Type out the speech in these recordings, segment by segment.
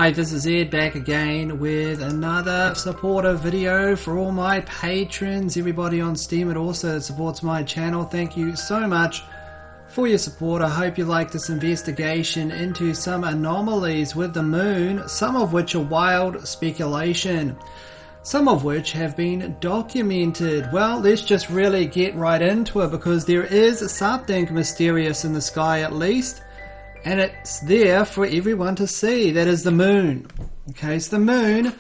Hi, this is Ed back again with another supportive video for all my patrons, everybody on Steam and also that supports my channel. Thank you so much for your support. I hope you like this investigation into some anomalies with the moon, some of which are wild speculation, some of which have been documented. Well, let's just really get right into it because there is something mysterious in the sky at least. And it's there for everyone to see. That is the moon. Okay, so the moon,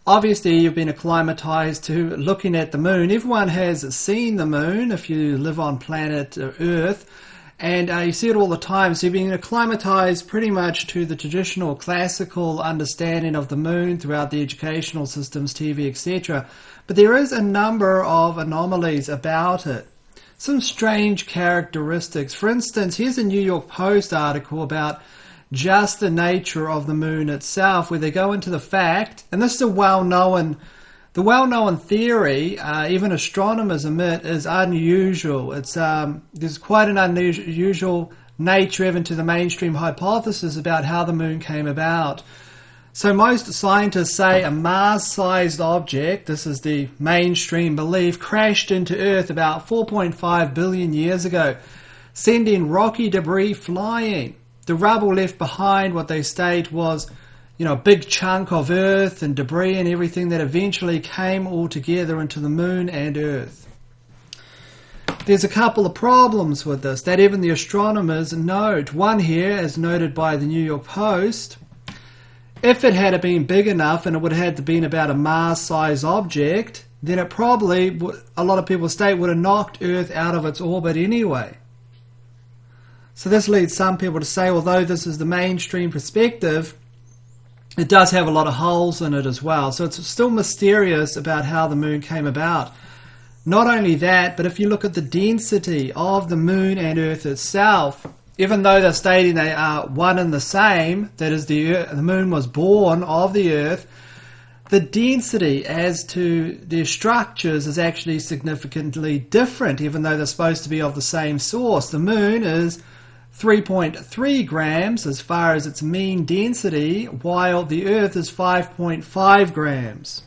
obviously you've been acclimatized to looking at the moon. Everyone has seen the moon if you live on planet Earth. And you see it all the time. So you've been acclimatized pretty much to the traditional classical understanding of the moon throughout the educational systems, TV, etc. But there is a number of anomalies about it. Some strange characteristics. For instance, here's a New York Post article about just the nature of the moon itself, where they go into the fact, and this is the well-known theory, even astronomers admit, is unusual. It's there's quite an unusual nature even to the mainstream hypothesis about how the moon came about. So most scientists say a Mars-sized object, this is the mainstream belief, crashed into Earth about 4.5 billion years ago, sending rocky debris flying. The rubble left behind, what they state, was, a big chunk of Earth and debris and everything that eventually came all together into the moon and Earth. There's a couple of problems with this that even the astronomers note. One here, as noted by the New York Post, if it had been big enough and it would have had to been about a Mars-sized object, then it probably, a lot of people state, would have knocked Earth out of its orbit anyway. So this leads some people to say, although this is the mainstream perspective, it does have a lot of holes in it as well. So it's still mysterious about how the moon came about. Not only that, but if you look at the density of the moon and Earth itself, even though they're stating they are one and the same, that is the moon was born of the Earth, the density as to their structures is actually significantly different, even though they're supposed to be of the same source. The moon is 3.3 grams as far as its mean density, while the Earth is 5.5 grams.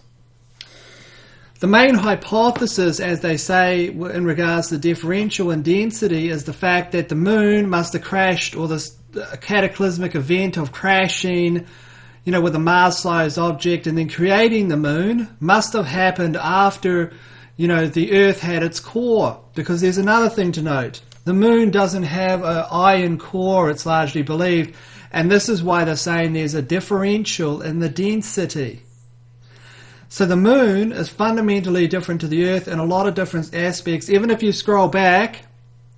The main hypothesis, as they say, in regards to differential in density is the fact that the moon must have crashed, or this cataclysmic event of crashing, with a Mars-sized object and then creating the moon must have happened after, the Earth had its core. Because there's another thing to note. The moon doesn't have an iron core, it's largely believed, and this is why they're saying there's a differential in the density. So the moon is fundamentally different to the Earth in a lot of different aspects. Even if you scroll back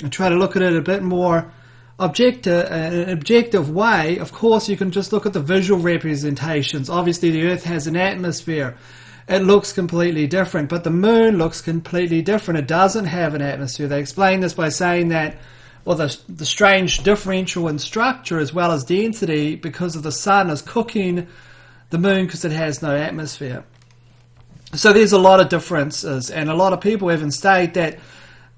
and try to look at it a bit more an objective way, of course you can just look at the visual representations. Obviously the Earth has an atmosphere. It looks completely different, but the moon looks completely different. It doesn't have an atmosphere. They explain this by saying that, the strange differential in structure as well as density because of the sun is cooking the moon because it has no atmosphere. So there's a lot of differences, and a lot of people even state that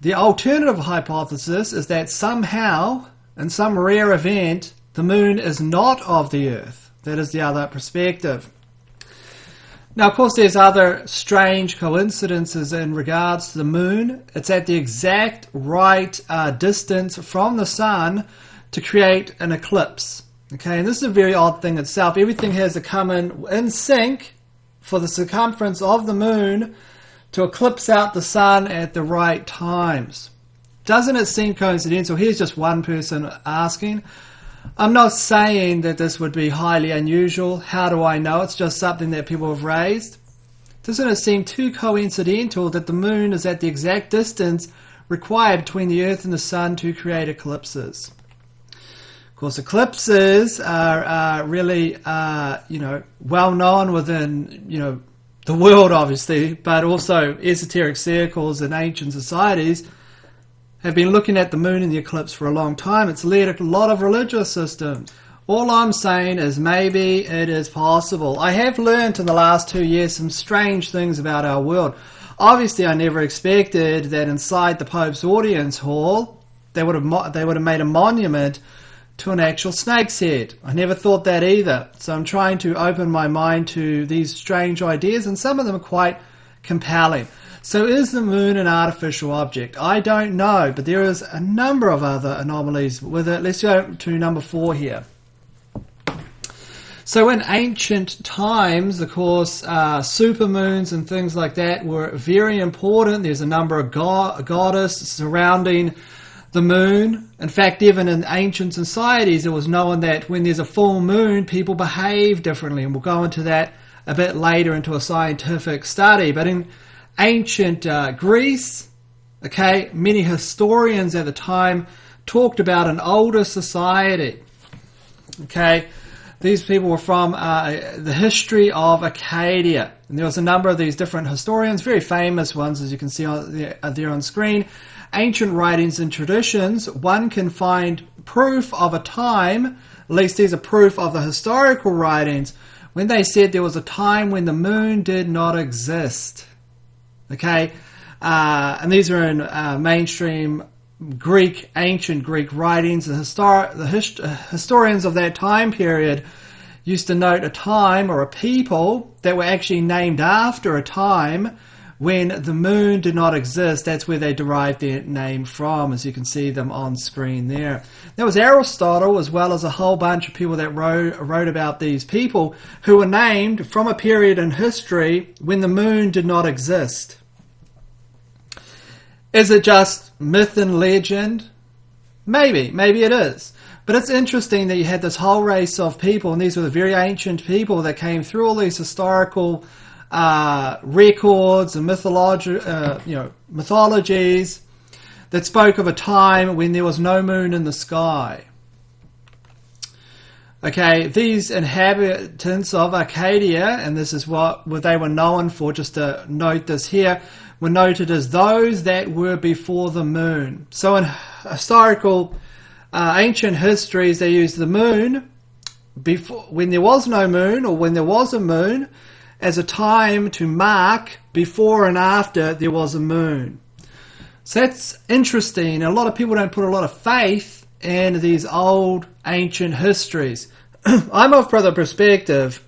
the alternative hypothesis is that somehow, in some rare event, the moon is not of the Earth. That is the other perspective. Now, of course, there's other strange coincidences in regards to the moon. It's at the exact right distance from the sun to create an eclipse. Okay, and this is a very odd thing itself. Everything has to come in sync for the circumference of the moon to eclipse out the sun at the right times. Doesn't it seem coincidental? Here's just one person asking. I'm not saying that this would be highly unusual. How do I know? It's just something that people have raised. Doesn't it seem too coincidental that the moon is at the exact distance required between the Earth and the sun to create eclipses? Of course, eclipses are really, well known within, the world, obviously, but also esoteric circles and ancient societies have been looking at the moon and the eclipse for a long time. It's led a lot of religious systems. All I'm saying is maybe it is possible. I have learned in the last 2 years some strange things about our world. Obviously, I never expected that inside the Pope's audience hall, they would have made a monument to an actual snake's head. I never thought that either. So I'm trying to open my mind to these strange ideas, and some of them are quite compelling. So is the moon an artificial object? I don't know, but there is a number of other anomalies with it. Let's go to number 4 here. So in ancient times, of course, supermoons and things like that were very important. There's a number of goddesses surrounding the moon. In fact, even in ancient societies, it was known that when there's a full moon, people behave differently. And we'll go into that a bit later into a scientific study. But in ancient Greece, okay, many historians at the time talked about an older society. Okay, these people were from the history of Acadia. And there was a number of these different historians, very famous ones, as you can see there on screen. Ancient writings and traditions, one can find proof of a time, at least these are proof of the historical writings, when they said there was a time when the moon did not exist. Okay, and these are in mainstream Greek, ancient Greek writings. The historians of that time period used to note a time or a people that were actually named after a time when the moon did not exist. That's where they derived their name from, as you can see them on screen there. There was Aristotle, as well as a whole bunch of people that wrote about these people who were named from a period in history when the moon did not exist. Is it just myth and legend? Maybe it is. But it's interesting that you had this whole race of people, and these were the very ancient people that came through all these historical records and mythologies that spoke of a time when there was no moon in the sky. Okay, these inhabitants of Arcadia, and this is what they were known for, just to note this here, were noted as those that were before the moon. So in historical ancient histories, they used the moon before, when there was no moon, or when there was a moon, as a time to mark before and after there was a moon. So that's interesting. A lot of people don't put a lot of faith in these old ancient histories. I'm of the perspective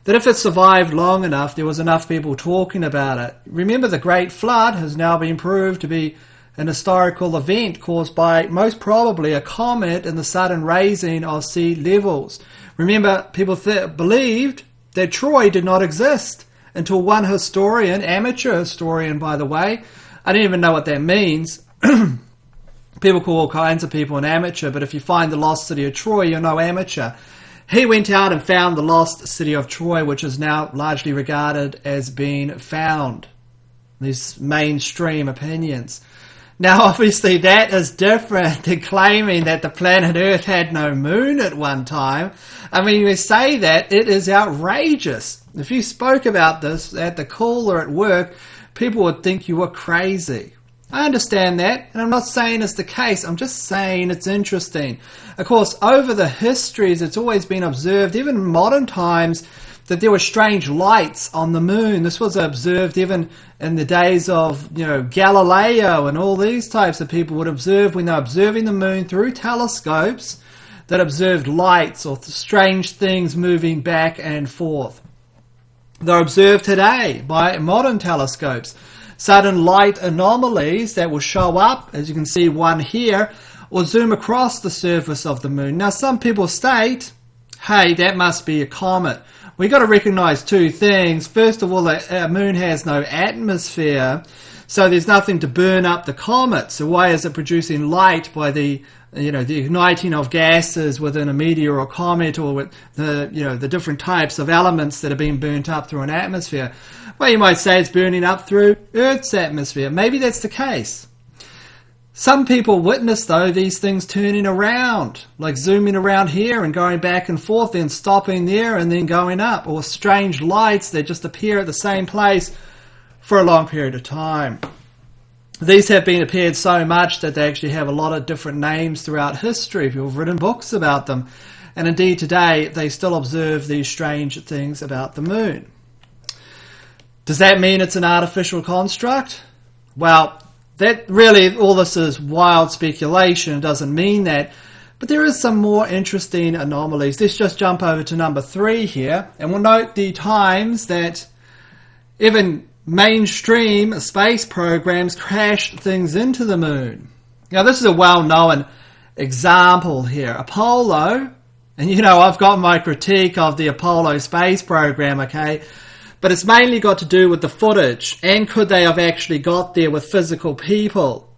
that if it survived long enough, there was enough people talking about it. Remember, the Great Flood has now been proved to be an historical event caused by, most probably, a comet and the sudden raising of sea levels. Remember, people believed that Troy did not exist until one historian, amateur historian by the way, I don't even know what that means. People call all kinds of people an amateur, but if you find the lost city of Troy, you're no amateur. He went out and found the lost city of Troy, which is now largely regarded as being found. These mainstream opinions. Now, obviously, that is different than claiming that the planet Earth had no moon at one time. I mean, you say that, it is outrageous. If you spoke about this at the call or at work, people would think you were crazy. I understand that, and I'm not saying it's the case. I'm just saying it's interesting. Of course, over the histories, it's always been observed, even in modern times, that there were strange lights on the moon. This was observed even in the days of, Galileo, and all these types of people would observe when they're observing the moon through telescopes that observed lights or strange things moving back and forth. They're observed today by modern telescopes. Sudden light anomalies that will show up, as you can see one here, or zoom across the surface of the moon. Now, some people state, hey, that must be a comet. We've got to recognize two things. First of all, the moon has no atmosphere, so there's nothing to burn up the comet. So why is it producing light by the igniting of gases within a meteor or comet, or with the different types of elements that are being burnt up through an atmosphere? Well, you might say it's burning up through Earth's atmosphere. Maybe that's the case. Some people witness, though, these things turning around, like zooming around here and going back and forth, then stopping there and then going up, or strange lights that just appear at the same place for a long period of time. These have been appeared so much that they actually have a lot of different names throughout history. People have written books about them. And indeed today they still observe these strange things about the moon. Does that mean it's an artificial construct? Well, that really, all this is wild speculation. It doesn't mean that. But there is some more interesting anomalies. Let's just jump over to number 3 here, and we'll note the times that even mainstream space programs crash things into the moon. Now, this is a well-known example here. Apollo, and you know I've got my critique of the Apollo space program, okay? But it's mainly got to do with the footage, and could they have actually got there with physical people?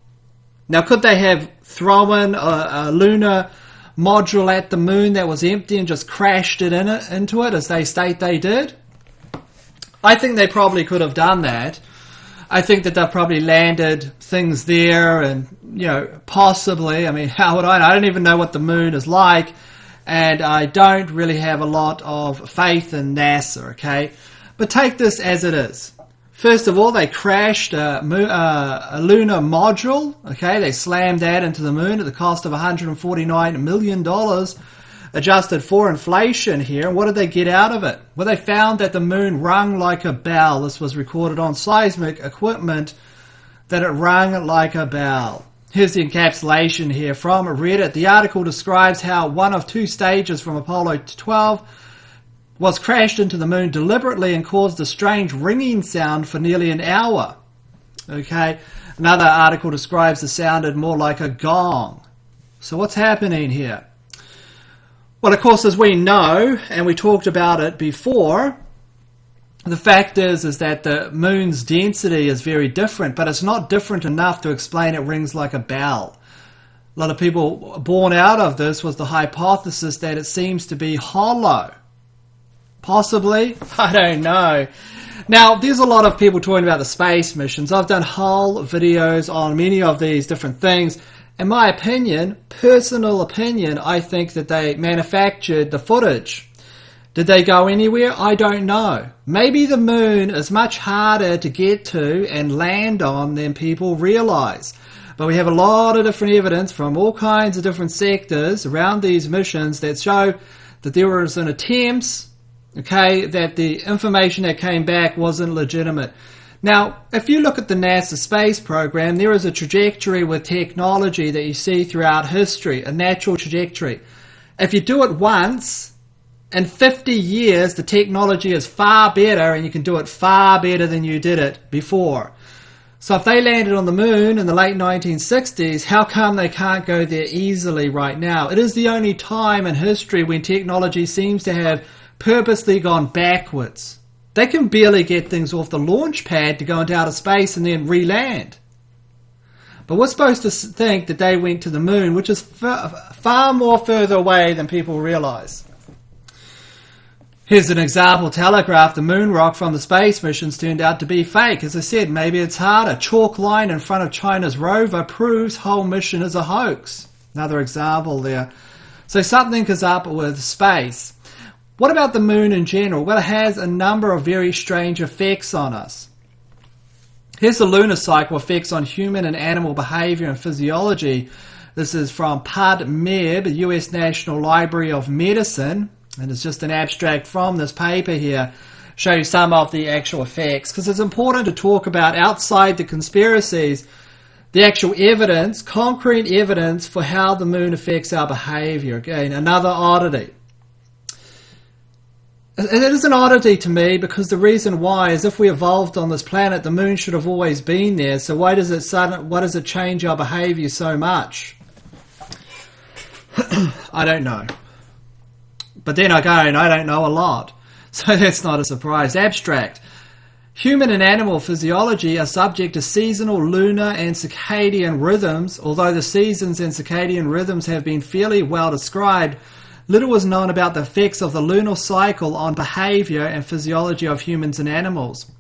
Now, could they have thrown a lunar module at the moon that was empty and just crashed it into it, as they state they did? I think they probably could have done that. I think that they've probably landed things there, and, you know, possibly, I mean, how would I know? I don't even know what the moon is like, and I don't really have a lot of faith in NASA, okay? But take this as it is. First of all, they crashed a lunar module, okay? They slammed that into the moon at the cost of $149 million, adjusted for inflation here. And what did they get out of it? Well, they found that the moon rung like a bell. This was recorded on seismic equipment, that it rung like a bell. Here's the encapsulation here from Reddit. The article describes how one of 2 stages from Apollo 12 was crashed into the moon deliberately and caused a strange ringing sound for nearly an hour. Okay, another article describes the sounded more like a gong. So what's happening here? Well, of course, as we know, and we talked about it before, the fact is that the moon's density is very different, but it's not different enough to explain it rings like a bell. A lot of people born out of this was the hypothesis that it seems to be hollow. Possibly? I don't know. Now, there's a lot of people talking about the space missions. I've done whole videos on many of these different things. In my opinion, personal opinion, I think that they manufactured the footage. Did they go anywhere? I don't know. Maybe the moon is much harder to get to and land on than people realize. But we have a lot of different evidence from all kinds of different sectors around these missions that show that there was an attempt, okay, that the information that came back wasn't legitimate. Now, if you look at the NASA space program, there is a trajectory with technology that you see throughout history, a natural trajectory. If you do it once, in 50 years, the technology is far better, and you can do it far better than you did it before. So if they landed on the moon in the late 1960s, how come they can't go there easily right now? It is the only time in history when technology seems to have purposely gone backwards. They can barely get things off the launch pad to go into outer space and then re-land. But we're supposed to think that they went to the moon, which is far more further away than people realize. Here's an example telegraph. The moon rock from the space missions turned out to be fake. As I said, maybe it's harder. Chalk line in front of China's rover proves whole mission is a hoax. Another example there. So something is up with space. What about the moon in general? Well, it has a number of very strange effects on us. Here's the lunar cycle effects on human and animal behavior and physiology. This is from PubMed, US National Library of Medicine, and it's just an abstract from this paper here. Show you some of the actual effects, because it's important to talk about, outside the conspiracies, the actual evidence, concrete evidence for how the moon affects our behavior. Again, another oddity. It is an oddity to me, because the reason why is, if we evolved on this planet, the moon should have always been there. So why does it change our behavior so much? I don't know. But then again, I don't know a lot. So that's not a surprise. Abstract. Human and animal physiology are subject to seasonal, lunar and circadian rhythms. Although the seasons and circadian rhythms have been fairly well described, little was known about the effects of the lunar cycle on behavior and physiology of humans and animals.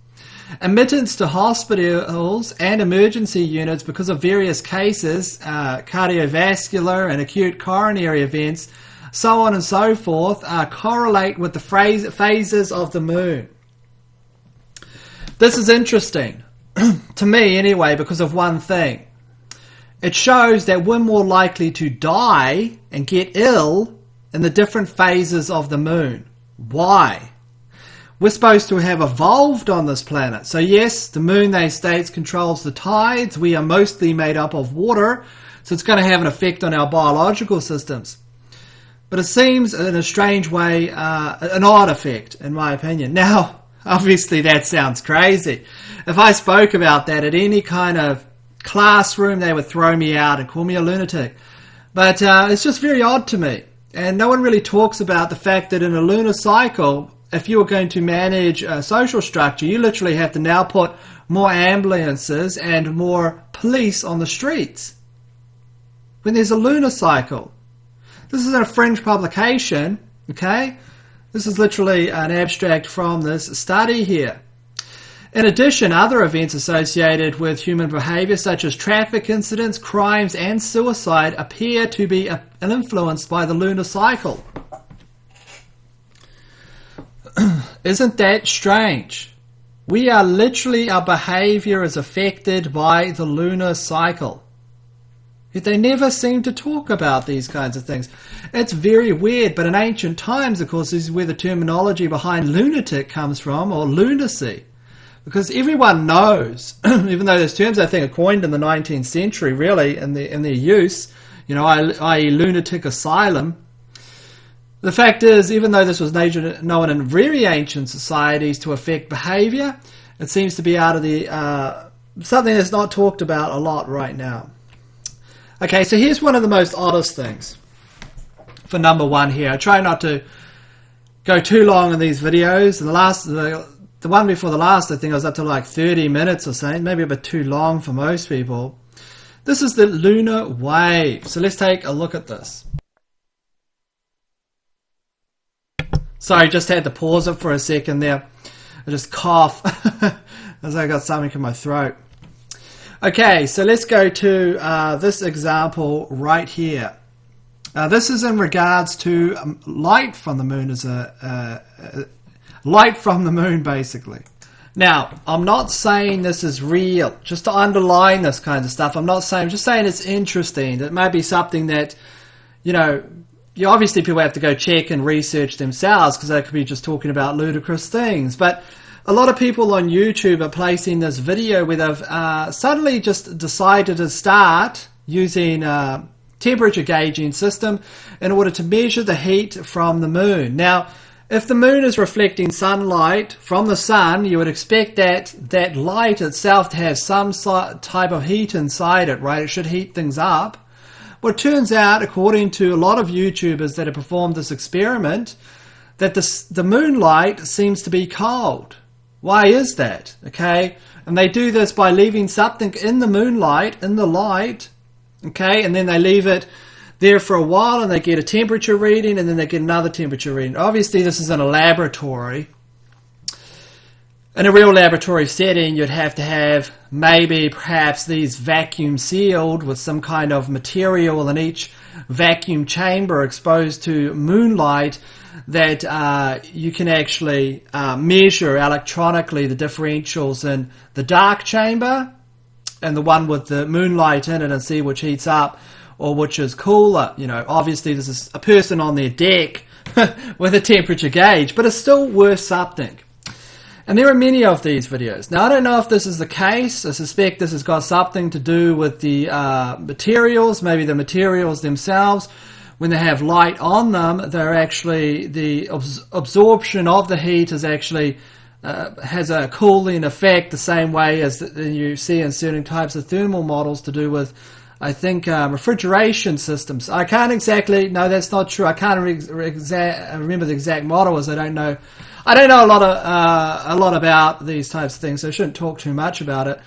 Admittance to hospitals and emergency units because of various cases, cardiovascular and acute coronary events, so on and so forth, correlate with the phases of the moon. This is interesting, to me anyway, because of one thing. It shows that we're more likely to die and get ill in the different phases of the moon. Why? We're supposed to have evolved on this planet. So yes, the moon, they state, controls the tides. We are mostly made up of water. So it's going to have an effect on our biological systems. But it seems, in a strange way, an odd effect, in my opinion. Now, obviously that sounds crazy. If I spoke about that at any kind of classroom, they would throw me out and call me a lunatic. But it's just very odd to me. And no one really talks about the fact that in a lunar cycle, if you were going to manage a social structure, you literally have to now put more ambulances and more police on the streets when there's a lunar cycle. This is a fringe publication, okay? This is literally an abstract from this study here. In addition, other events associated with human behavior, such as traffic incidents, crimes, and suicide, appear to be influenced by the lunar cycle. Isn't that strange? We are literally, our behavior is affected by the lunar cycle. Yet they never seem to talk about these kinds of things. It's very weird, but in ancient times, of course, this is where the terminology behind lunatic comes from, or lunacy. Because everyone knows, even though there's terms I think are coined in the 19th century, really, in their use, i.e. lunatic asylum. The fact is, even though this was known in very ancient societies to affect behavior, it seems to be out of the something that's not talked about a lot right now. Okay, so here's one of the most oddest things for number one here. I try not to go too long in these videos. And the one before the last, I think I was up to like 30 minutes or something, maybe a bit too long for most people. This is the lunar wave. So let's take a look at this. Sorry, just had to pause it for a second there. I just cough as I got something in my throat. Okay, so let's go to this example right here. This is in regards to light from the moon, as light from the moon, basically. Now, I'm not saying this is real. Just to underline this kind of stuff, I'm just saying it's interesting. It may be something that, obviously people have to go check and research themselves, because they could be just talking about ludicrous things. But a lot of people on YouTube are placing this video where they've suddenly just decided to start using a temperature gauging system in order to measure the heat from the moon. Now, if the moon is reflecting sunlight from the sun, you would expect that light itself to have some type of heat inside it, right? It should heat things up. Well, it turns out, according to a lot of YouTubers that have performed this experiment, that the moonlight seems to be cold. Why is that? Okay, and they do this by leaving something in the moonlight, in the light, okay, and then they leave it there for a while and they get a temperature reading and then they get another temperature reading. Obviously, this is in a laboratory. In a real laboratory setting, you'd have to have perhaps these vacuum sealed with some kind of material in each vacuum chamber exposed to moonlight that you can actually measure electronically the differentials in the dark chamber and the one with the moonlight in it and see which heats up or which is cooler. Obviously this is a person on their deck with a temperature gauge, but it's still worth something. And there are many of these videos. Now, I don't know if this is the case. I suspect this has got something to do with the materials, maybe the materials themselves. When they have light on them, they're actually, the absorption of the heat is actually has a cooling effect, the same way as you see in certain types of thermal models to do with, I think, refrigeration systems. I can't exactly, no, that's not true. I can't remember the exact model, as I don't know a lot about these types of things, so I shouldn't talk too much about it.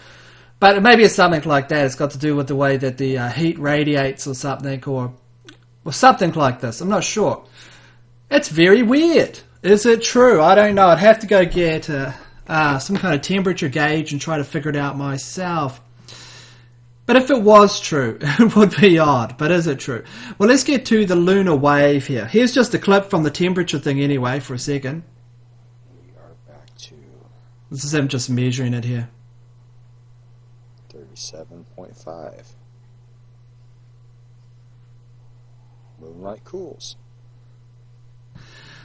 But maybe it's something like that. It's got to do with the way that the heat radiates or something, or something like this. I'm not sure. It's very weird. Is it true? I don't know. I'd have to go get some kind of temperature gauge and try to figure it out myself. But if it was true, it would be odd. But is it true? Well, let's get to the lunar wave here. Here's just a clip from the temperature thing anyway for a second. We are back to... This is him just measuring it here. 37.5. Moonlight cools.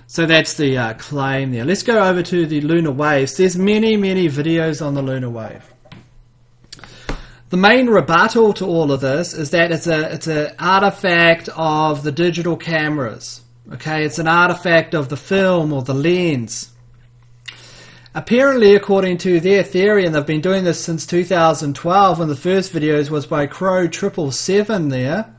So that's the claim there. Let's go over to the lunar waves. There's many videos on the lunar wave. The main rebuttal to all of this is that it's an artifact of the digital cameras. Okay, it's an artifact of the film or the lens. Apparently, according to their theory, and they've been doing this since 2012, one of the first videos was by Crow 777 there.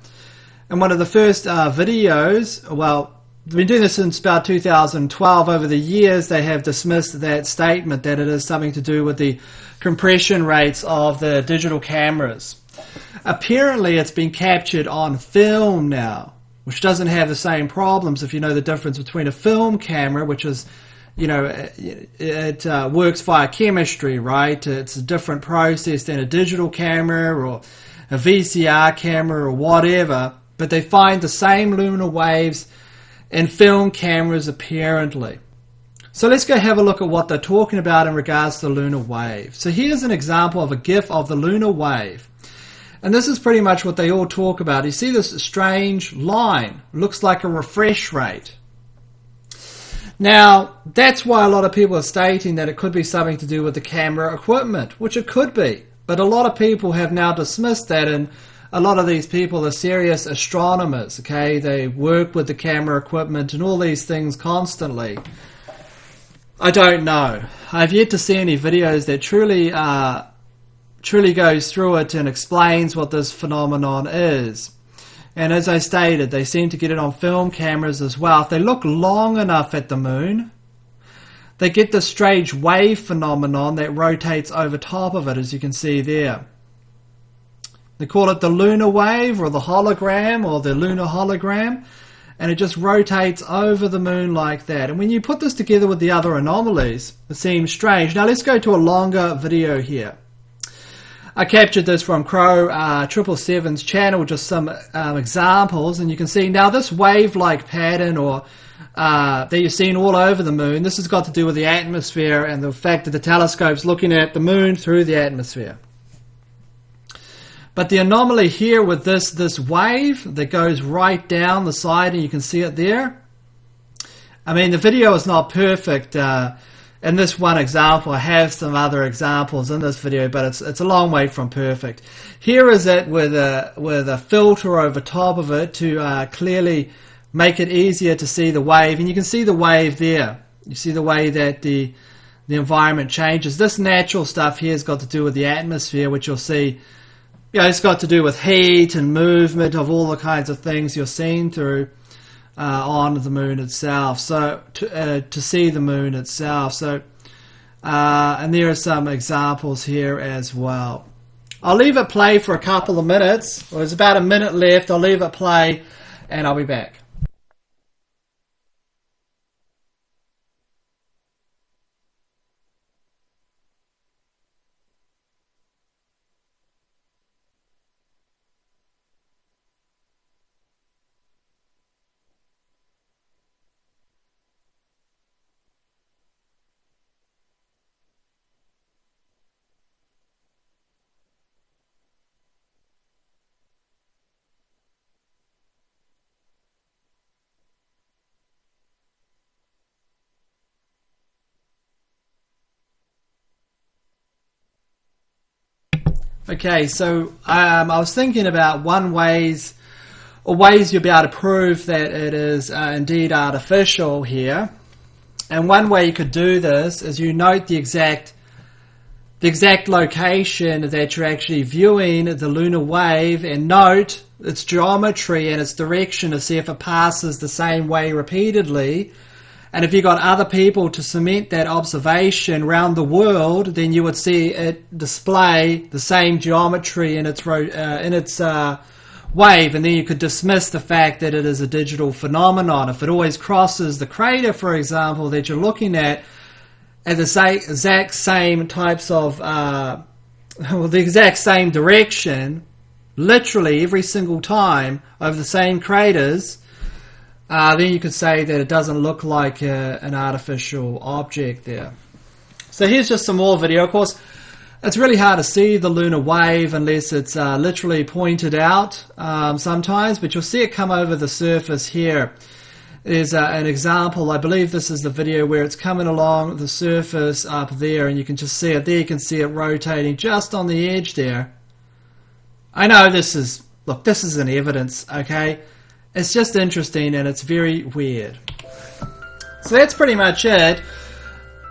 And one of the first videos, well, they've been doing this since about 2012. Over the years, they have dismissed that statement that it is something to do with the compression rates of the digital cameras. Apparently, it's been captured on film now, which doesn't have the same problems if you know the difference between a film camera, which is, you know, it works via chemistry, right? It's a different process than a digital camera or a VCR camera or whatever, but they find the same lunar waves in film cameras apparently. So let's go have a look at what they're talking about in regards to the lunar wave. So here's an example of a GIF of the lunar wave. And this is pretty much what they all talk about. You see this strange line. Looks like a refresh rate. Now, that's why a lot of people are stating that it could be something to do with the camera equipment, which it could be. But a lot of people have now dismissed that, and a lot of these people are serious astronomers, okay? They work with the camera equipment and all these things constantly. I don't know. I've yet to see any videos that truly goes through it and explains what this phenomenon is. And as I stated, they seem to get it on film cameras as well. If they look long enough at the moon, they get this strange wave phenomenon that rotates over top of it, as you can see there. They call it the lunar wave or the hologram or the lunar hologram, and it just rotates over the moon like that. And when you put this together with the other anomalies, it seems strange. Now let's go to a longer video here. I captured this from Crow 777's channel, just some examples, and you can see now this wave-like pattern or that you're seeing all over the moon, this has got to do with the atmosphere and the fact that the telescope's looking at the moon through the atmosphere. But the anomaly here with this wave that goes right down the side, and you can see it there, I mean, the video is not perfect. In this one example, I have some other examples in this video, but it's a long way from perfect. Here is it with a filter over top of it to clearly make it easier to see the wave, and you can see the wave there. You see the way that the environment changes. This natural stuff here has got to do with the atmosphere, which you'll see. You know, it's got to do with heat and movement of all the kinds of things you're seeing through. On the moon itself, so to see the moon itself. So, and there are some examples here as well. I'll leave it play for a couple of minutes. Well, there's about a minute left. I'll leave it play, and I'll be back. Okay, so I was thinking about ways you'll be able to prove that it is indeed artificial here. And one way you could do this is you note the exact location that you're actually viewing the lunar wave, and note its geometry and its direction to see if it passes the same way repeatedly. And if you got other people to cement that observation around the world, then you would see it display the same geometry in its wave, and then you could dismiss the fact that it is a digital phenomenon. If it always crosses the crater, for example, that you're looking at the exact same types of, the exact same direction, literally every single time over the same craters, then you could say that it doesn't look like an artificial object there. So here's just some more video. Of course, it's really hard to see the lunar wave unless it's literally pointed out sometimes, but you'll see it come over the surface here. There's an example. I believe this is the video where it's coming along the surface up there, and you can just see it there. You can see it rotating just on the edge there. I know this is... Look, this isn't evidence, okay? It's just interesting and it's very weird. So that's pretty much it.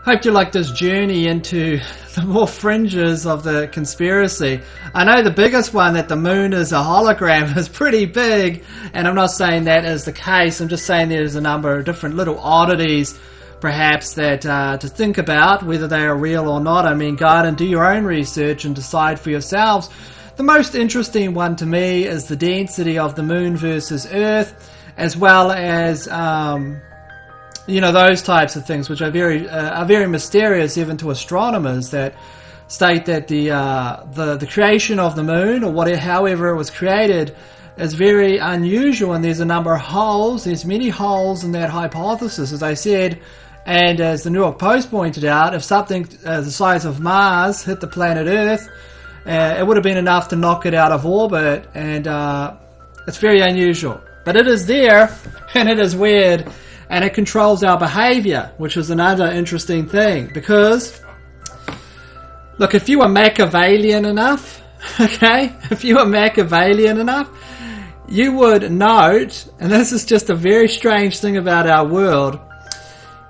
Hope you like this journey into the more fringes of the conspiracy. I know the biggest one, that the moon is a hologram, is pretty big, and I'm not saying that is the case. I'm just saying there's a number of different little oddities, perhaps, that to think about, whether they are real or not. I mean, go out and do your own research and decide for yourselves. The most interesting one to me is the density of the moon versus Earth, as well as you know, those types of things, which are very mysterious even to astronomers, that state that the creation of the moon, or whatever, however it was created, is very unusual, and there's a number of holes. There's many holes in that hypothesis, as I said. And as the New York Post pointed out, if something the size of Mars hit the planet Earth, it would have been enough to knock it out of orbit, and it's very unusual. But it is there, and it is weird, and it controls our behaviour, which is another interesting thing. Because, look, if you were Machiavellian enough, okay, if you were Machiavellian enough, you would note, and this is just a very strange thing about our world,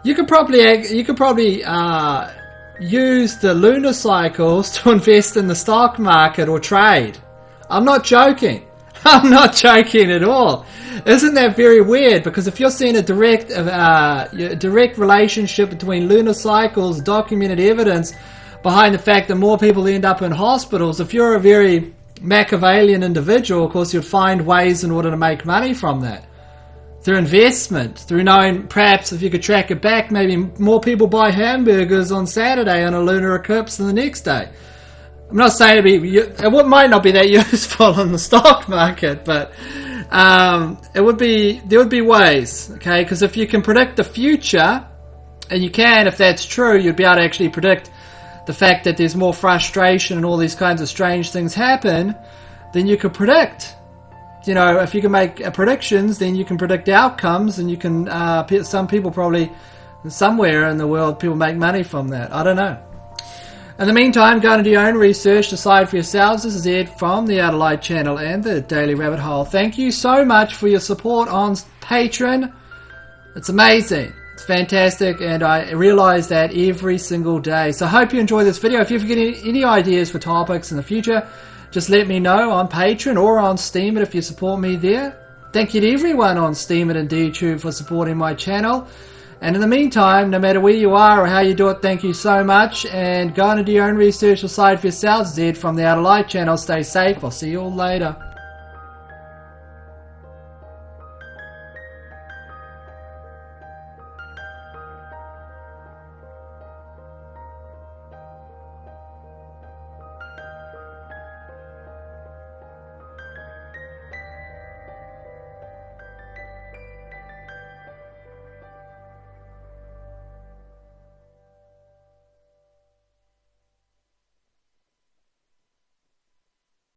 you could probably use the lunar cycles to invest in the stock market or trade. I'm not joking. I'm not joking at all. Isn't that very weird? Because if you're seeing a direct relationship between lunar cycles, documented evidence behind the fact that more people end up in hospitals, if you're a very Machiavellian individual, of course, you'd find ways in order to make money from that. Through investment, through knowing, perhaps if you could track it back, maybe more people buy hamburgers on Saturday on a lunar eclipse than the next day. I'm not saying it might not be that useful in the stock market, but there would be ways, okay? Because if you can predict the future, and you can, if that's true, you'd be able to actually predict the fact that there's more frustration and all these kinds of strange things happen, then you could predict. You know, if you can make predictions, then you can predict outcomes, and you can, some people probably, somewhere in the world, people make money from that. I don't know. In the meantime, go and do your own research, decide for yourselves. This is Ed from the Outer Light channel and the Daily Rabbit Hole. Thank you so much for your support on Patreon. It's amazing. It's fantastic, and I realise that every single day. So I hope you enjoy this video. If you've got any ideas for topics in the future, just let me know on Patreon or on Steemit if you support me there. Thank you to everyone on Steemit and DTube for supporting my channel. And in the meantime, no matter where you are or how you do it, thank you so much. And go on and do your own research, decide for yourselves. Zed from the Outer Light channel. Stay safe. I'll see you all later.